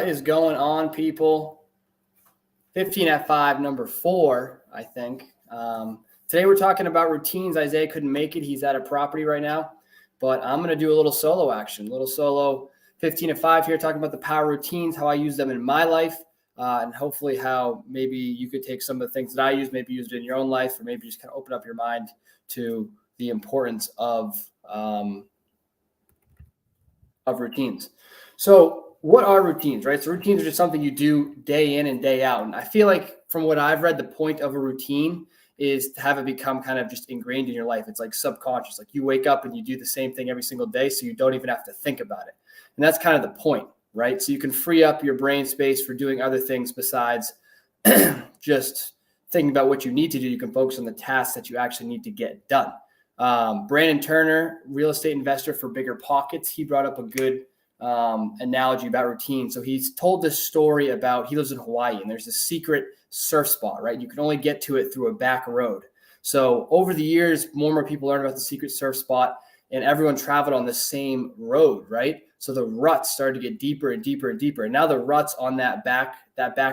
What is going on, people? 15 at 5, number 4, I think. Today we're talking about routines. Isaiah couldn't make it. He's at a property right now, but I'm going to do a little solo action, 15 at 5 here, talking about the power routines, how I use them in my life, and hopefully how maybe you could take some of the things that I use, maybe use it in your own life, or maybe just kind of open up your mind to the importance of routines. So what are routines, right? So routines are just something you do day in and day out. And I feel like from what I've read, the point of a routine is to have it become kind of just ingrained in your life. It's like subconscious, like you wake up and you do the same thing every single day, so you don't even have to think about it. And that's kind of the point, right? So you can free up your brain space for doing other things besides just thinking about what you need to do. You can focus on the tasks that you actually need to get done. Brandon Turner, real estate investor for Bigger Pockets, he brought up a good analogy about routine. So he's told this story about, he lives in Hawaii and there's a secret surf spot, right? You can only get to it through a back road. So over the years, more and more people learned about the secret surf spot and everyone traveled on the same road, right? So the ruts started to get deeper and deeper and deeper. And now the ruts on that back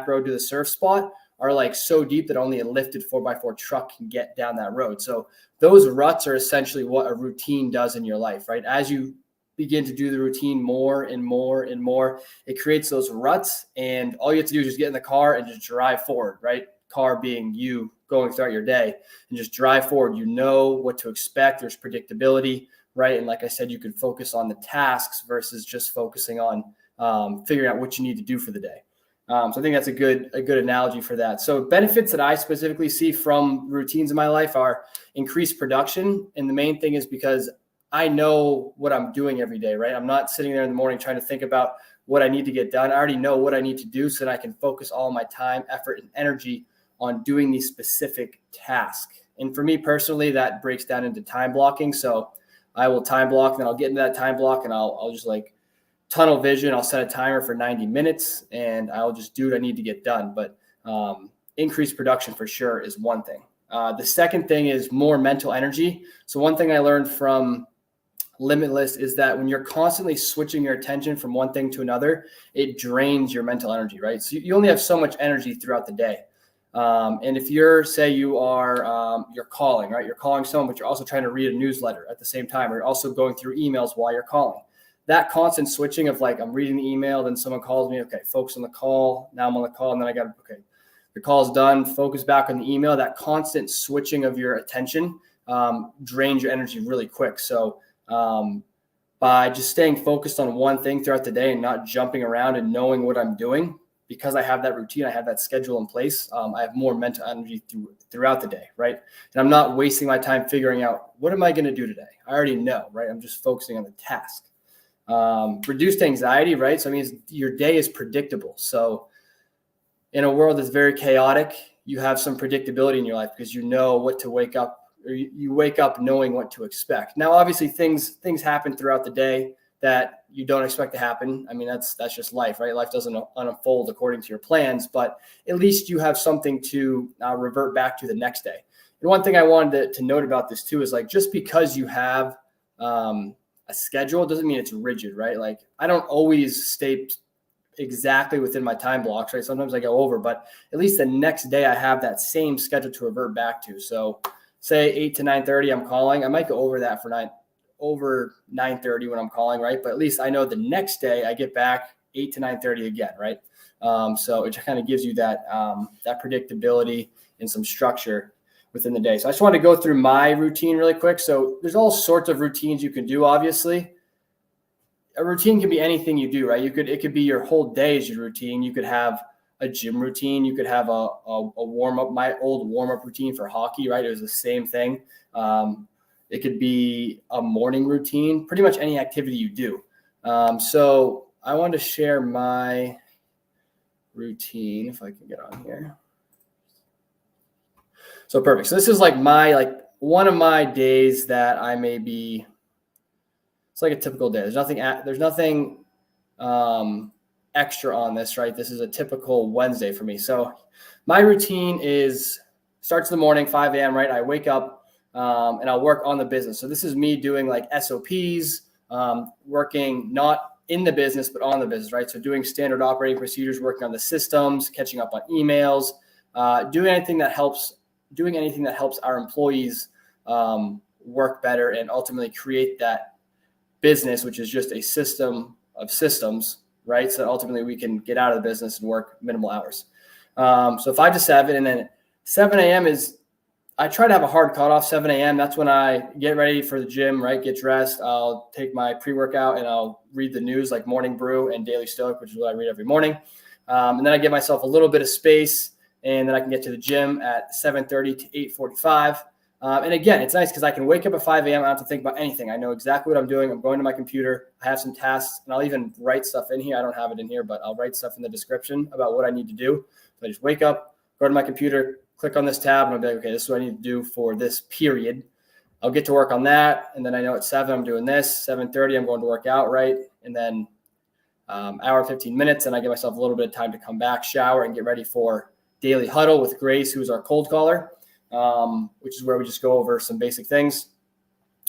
road to the surf spot are like so deep that only a lifted 4x4 truck can get down that road. So those ruts are essentially what a routine does in your life, right? As you begin to do the routine more and more and more, it creates those ruts, and all you have to do is just get in the car and just drive forward, right? Car being you going throughout your day, and just drive forward. You know what to expect. There's predictability, right? And like I said, you can focus on the tasks versus just focusing on figuring out what you need to do for the day. So I think that's a good analogy for that. So benefits that I specifically see from routines in my life are increased production. And the main thing is because I know what I'm doing every day, right? I'm not sitting there in the morning trying to think about what I need to get done. I already know what I need to do so that I can focus all my time, effort, and energy on doing these specific tasks. And for me personally, that breaks down into time blocking. So I will time block, then I'll get into that time block and I'll just like tunnel vision. I'll set a timer for 90 minutes and I'll just do what I need to get done. But increased production for sure is one thing. The second thing is more mental energy. So one thing I learned from Limitless is that when you're constantly switching your attention from one thing to another, it drains your mental energy, right? So you only have so much energy throughout the day. And if you're calling, right? You're calling someone, but you're also trying to read a newsletter at the same time. Or you're also going through emails while you're calling. That constant switching of like, I'm reading the email, then someone calls me, okay, focus on the call. Now I'm on the call and then the call's done, focus back on the email. That constant switching of your attention drains your energy really quick. So by just staying focused on one thing throughout the day and not jumping around and knowing what I'm doing, because I have that routine, I have that schedule in place, I have more mental energy throughout the day, right? And I'm not wasting my time figuring out, what am I going to do today? I already know, right? I'm just focusing on the task. Reduced anxiety, right? So it means your day is predictable. So in a world that's very chaotic, you have some predictability in your life because you know what to wake up, or you wake up knowing what to expect. Now, obviously things happen throughout the day that you don't expect to happen. I mean, that's just life, right? Life doesn't unfold according to your plans, but at least you have something to revert back to the next day. And one thing I wanted to note about this too is like, just because you have a schedule doesn't mean it's rigid, right? Like I don't always stay exactly within my time blocks, right? Sometimes I go over, but at least the next day I have that same schedule to revert back to. So say 8 to 9:30, I'm calling. I might go over that for 9:30 when I'm calling, right? But at least I know the next day I get back 8 to 9:30 again, right? So it just kind of gives you that predictability and some structure within the day. So I just want to go through my routine really quick. So there's all sorts of routines you can do, obviously. A routine can be anything you do, right? It could be your whole day is your routine. You could have a gym routine. You could have a warm-up, my old warm-up routine for hockey, right? It was the same thing. It could be a morning routine, pretty much any activity you do. So I wanted to share my routine if I can get on here. So perfect. So this is like one of my days that I may be, it's like a typical day. There's nothing extra on this, right? This is a typical Wednesday for me. So my routine starts in the morning, 5 a.m., right? I wake up and I'll work on the business. So this is me doing like SOPs, working not in the business, but on the business, right? So doing standard operating procedures, working on the systems, catching up on emails, doing anything that helps our employees work better and ultimately create that business, which is just a system of systems, right? So ultimately we can get out of the business and work minimal hours. So 5 to 7, and then 7 a.m. I try to have a hard cutoff, 7 a.m. That's when I get ready for the gym, right? Get dressed. I'll take my pre-workout and I'll read the news like Morning Brew and Daily Stoic, which is what I read every morning. And then I give myself a little bit of space, and then I can get to the gym at 7:30 to 8:45. And again, it's nice because I can wake up at 5 a.m. I don't have to think about anything. I know exactly what I'm doing. I'm going to my computer. I have some tasks, and I'll even write stuff in here. I don't have it in here, but I'll write stuff in the description about what I need to do. So I just wake up, go to my computer, click on this tab, and I'll be like, okay, this is what I need to do for this period. I'll get to work on that, and then I know at 7 I'm doing this. 7:30 I'm going to work out, right? And then hour 15 minutes, and I give myself a little bit of time to come back, shower, and get ready for daily huddle with Grace, who's our cold caller, which is where we just go over some basic things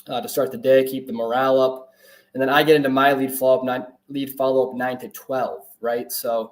to start the day, keep the morale up. And then I get into my lead follow-up 9 to 12, right? So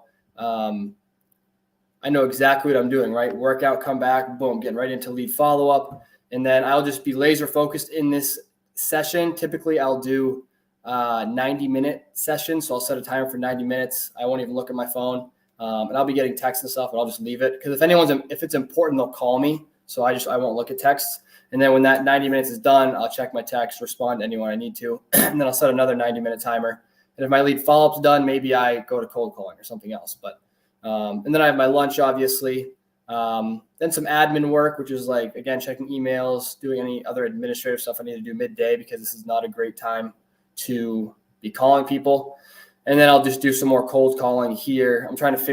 I know exactly what I'm doing, right? Workout, come back, boom, get right into lead follow-up. And then I'll just be laser focused in this session. Typically I'll do 90-minute session. So I'll set a timer for 90 minutes. I won't even look at my phone. And I'll be getting texts and stuff, but I'll just leave it. Because if it's important, they'll call me. So I won't look at texts. And then when that 90 minutes is done, I'll check my text, respond to anyone I need to. And then I'll set another 90-minute timer. And if my lead follow-up's done, maybe I go to cold calling or something else. But and then I have my lunch, obviously. Then some admin work, which is like, again, checking emails, doing any other administrative stuff I need to do midday, because this is not a great time to be calling people. And then I'll just do some more cold calling here. I'm currently trying to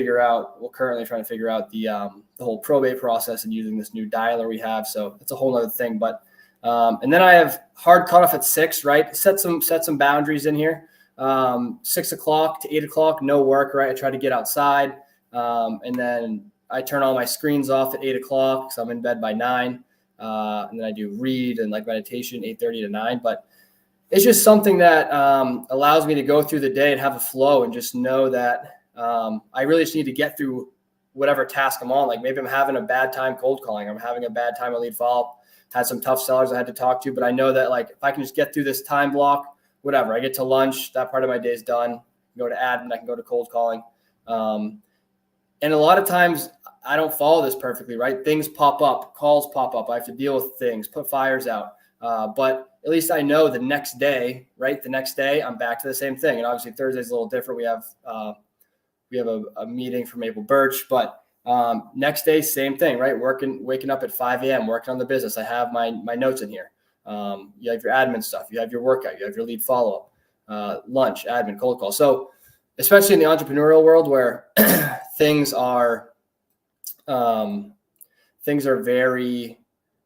figure out the whole probate process and using this new dialer we have. So it's a whole other thing. But and then I have hard cutoff at 6, right? Set some boundaries in here. 6 o'clock to 8 o'clock, no work, right? I try to get outside. And then I turn all my screens off at 8 o'clock, so I'm in bed by 9. And then I do read and like meditation, 8:30 to 9. But it's just something that allows me to go through the day and have a flow and just know that I really just need to get through whatever task I'm on. Like maybe I'm having a bad time cold calling. I'm having a bad time at lead follow-up. Had some tough sellers I had to talk to, but I know that like if I can just get through this time block, whatever, I get to lunch, that part of my day is done. Go to admin, I can go to cold calling. And a lot of times I don't follow this perfectly, right? Things pop up, calls pop up. I have to deal with things, put fires out. But at least I know the next day, right? The next day I'm back to the same thing. And obviously Thursday's a little different. We have a meeting for Maple Birch, but next day, same thing, right? Waking up at 5 a.m., working on the business. I have my notes in here. You have your admin stuff, you have your workout, you have your lead follow-up, lunch, admin, cold call. So especially in the entrepreneurial world where things are very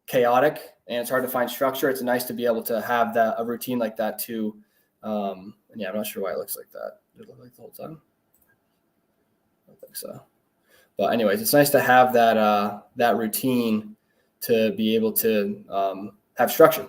chaotic and it's hard to find structure, it's nice to be able to have a routine like that too. I'm not sure why it looks like that. Did it look like the whole time? I don't think so. But anyways, it's nice to have that routine to be able to have structure.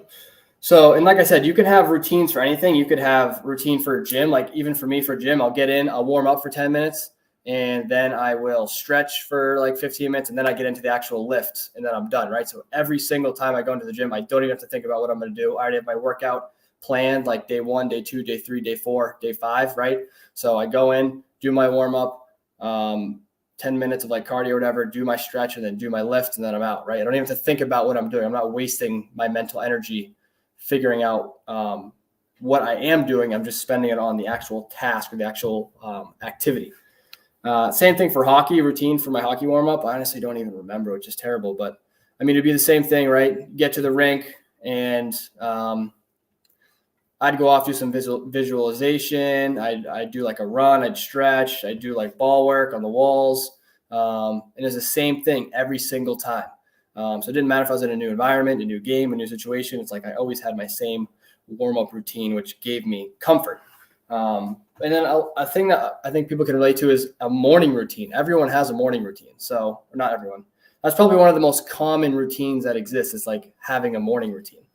So, and like I said, you can have routines for anything. You could have routine for a gym. Like even for me for gym, I'll get in, I'll warm up for 10 minutes, and then I will stretch for like 15 minutes, and then I get into the actual lift, and then I'm done, right? So every single time I go into the gym, I don't even have to think about what I'm going to do. I already have my workout planned, like day 1, day 2, day 3, day 4, day 5, right? So I go in, do my warm up, 10 minutes of like cardio or whatever, do my stretch, and then do my lift, and then I'm out, right? I don't even have to think about what I'm doing. I'm not wasting my mental energy figuring out what I am doing. I'm just spending it on the actual task or the actual activity. Same thing for hockey, routine for my hockey warm-up. I honestly don't even remember, which is terrible. But, I mean, it'd be the same thing, right? Get to the rink, and I'd go off, do some visualization. I'd do like a run. I'd stretch. I'd do like ball work on the walls. And it's the same thing every single time. So it didn't matter if I was in a new environment, a new game, a new situation. It's like I always had my same warm-up routine, which gave me comfort. And then a thing that I think people can relate to is a morning routine. Everyone has a morning routine. So, or not everyone. That's probably one of the most common routines that exists, is like having a morning routine.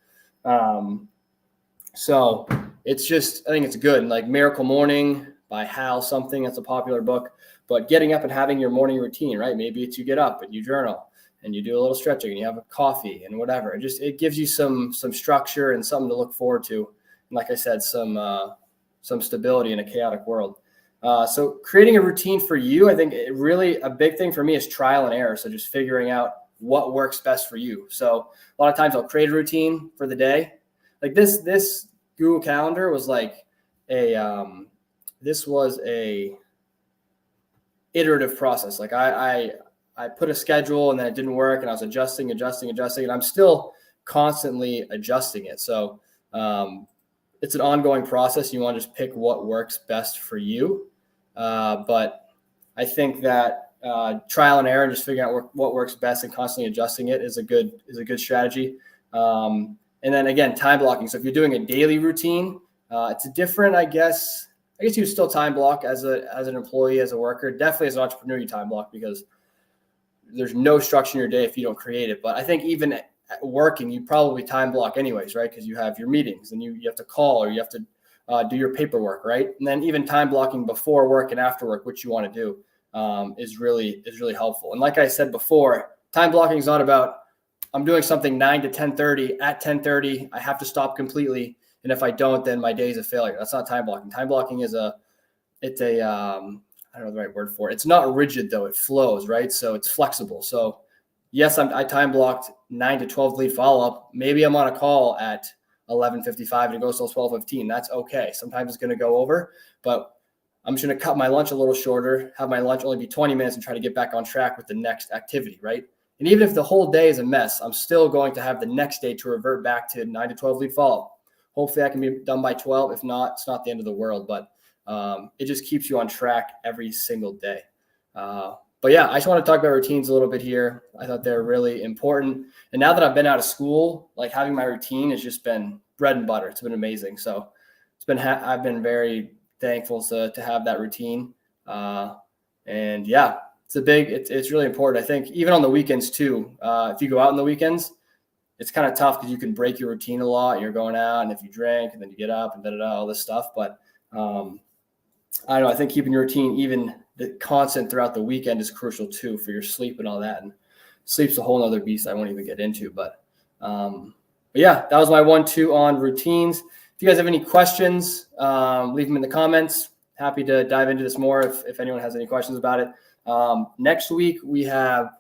So it's just, I think it's good. Like Miracle Morning by Hal something, that's a popular book, but getting up and having your morning routine, right? Maybe it's you get up and you journal and you do a little stretching and you have a coffee and whatever. It gives you some structure and something to look forward to. And like I said, some stability in a chaotic world. So creating a routine for you, I think really a big thing for me is trial and error. So just figuring out what works best for you. So a lot of times I'll create a routine for the day. Like this Google Calendar was like this was a iterative process. Like I put a schedule and then it didn't work and I was adjusting, and I'm still constantly adjusting it. So it's an ongoing process. You want to just pick what works best for you. But I think that trial and error and just figuring out what works best and constantly adjusting it is a good strategy. And then again, time blocking. So if you're doing a daily routine, it's a different, I guess you still time block as an employee, as a worker. Definitely as an entrepreneur, you time block because there's no structure in your day if you don't create it. But I think even at working, you probably time block anyways, right? Because you have your meetings and you have to call or you have to do your paperwork, right? And then even time blocking before work and after work, which you want to do, is really helpful. And like I said before, time blocking is not about I'm doing something 9 to 10:30. At 10:30, I have to stop completely. And if I don't, then my day is a failure. That's not time blocking. Time blocking is I don't know the right word for it. It's not rigid though. It flows, right? So it's flexible. So yes, I time blocked 9 to 12 lead follow-up. Maybe I'm on a call at 11:55 and it goes till 12:15. That's okay. Sometimes it's going to go over, but I'm just going to cut my lunch a little shorter, have my lunch only be 20 minutes and try to get back on track with the next activity, right? And even if the whole day is a mess, I'm still going to have the next day to revert back to 9 to 12 lead follow-up. Hopefully I can be done by 12. If not, it's not the end of the world, but it just keeps you on track every single day. But yeah, I just want to talk about routines a little bit here. I thought they're really important. And now that I've been out of school, like having my routine has just been bread and butter. It's been amazing. So I've been very thankful to have that routine. And yeah, it's really important. I think even on the weekends too, if you go out on the weekends, it's kind of tough because you can break your routine a lot and you're going out and if you drink and then you get up and all this stuff. But I don't know, I think keeping your routine, even the constant throughout the weekend is crucial too for your sleep and all that. And sleep's a whole nother beast I won't even get into, but yeah, that was my 1-2 on routines. If you guys have any questions, leave them in the comments. Happy to dive into this more if anyone has any questions about it. Next week we have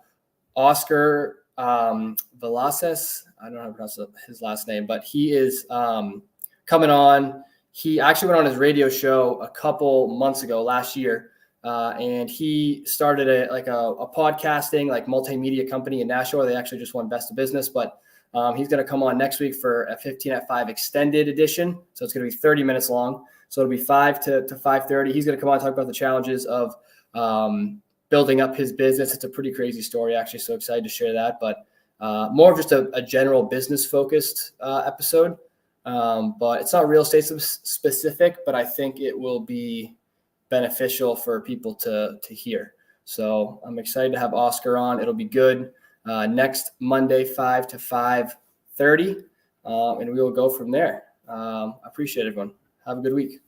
Oscar Velasquez. I don't know how to pronounce his last name, but he is coming on. He actually went on his radio show a couple months ago, last year, and he started a podcasting, like multimedia company in Nashville. They actually just won Best of Business, but he's going to come on next week for a 15 at 5 extended edition. So it's going to be 30 minutes long. So it'll be 5 to 5:30. He's going to come on and talk about the challenges of building up his business. It's a pretty crazy story, actually. So excited to share that, but more of just a general business focused episode. But it's not real estate specific, but I think it will be beneficial for people to hear. So I'm excited to have Oscar on. It'll be good. Next Monday, 5 to 5:30. And we will go from there. I appreciate it, everyone. Have a good week.